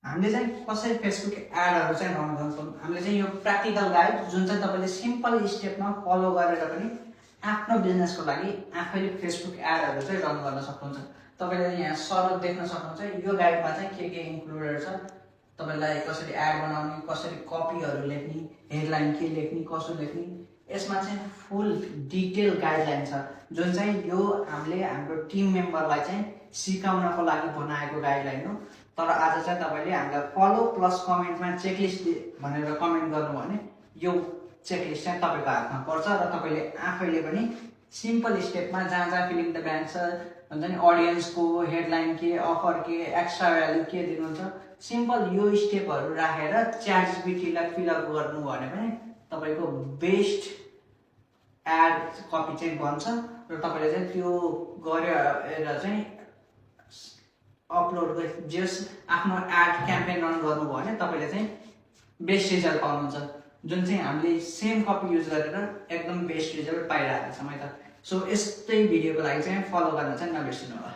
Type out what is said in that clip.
हामीले चाहिँ कसरी फेसबुक एडहरू चाहिँ रन गर्छौँ, हामीले चाहिँ यो प्र्याक्टिकल गाइड जुन चाहिँ तपाईँले सिम्पल स्टेपमा फलो गरेर पनि आफ्नो बिजनेसको लागि आफैले फेसबुक एडहरू चाहिँ रन गर्न सक्नुहुन्छ। तपाईँले यहाँ सरल देख्न सक्नुहुन्छ, यो गाइडमा चाहिँ के इन्क्लुडेड छ, तपाईँलाई कसरी एड बनाउने, कसरी कपीहरू लेख्ने, हेडलाइन के लेख्ने, कसो लेख्ने, यसमा चाहिँ फुल डिटेल गाइडलाइन छ जुन चाहिँ यो हामीले हाम्रो टिम मेम्बरलाई चाहिँ सिकाउनको लागि बनाएको गाइडलाइन हो। तर आज चाहिँ तपाईँले हामीलाई फलो प्लस कमेन्टमा चेकलिस्ट भनेर कमेन्ट गर्नुभयो भने यो चेकलिस्ट चाहिँ तपाईँको हातमा पर्छ र तपाईँले आफैले पनि सिम्पल स्टेपमा जहाँ जहाँ फिलिङ द ब्ल्याङ्क छ हुन्छ नि, अडियन्सको हेडलाइन के, अफर के, एक्स्ट्रा भ्याल्यु के दिनुहुन्छ, सिम्पल यो स्टेपहरू राखेर च्याटजिपिटीलाई फिलअप गर्नु भने पनि तपाईँको बेस्ट एड कपी चाहिँ बन्छ र तपाईँले चाहिँ त्यो गरेर चाहिँ अपलोड जस आफ्नो एड क्याम्पेन रन गर्नुभयो भने तपाईँले चाहिँ बेस्ट रिजल्ट पाउनुहुन्छ, जुन चाहिँ हामीले सेम कपी युज गरेर एकदम बेस्ट रिजल्ट पाइरहेको छौँ है त। सो यस्तै भिडियोको लागि चाहिँ फलो गर्न चाहिँ नबिर्सिनु होला।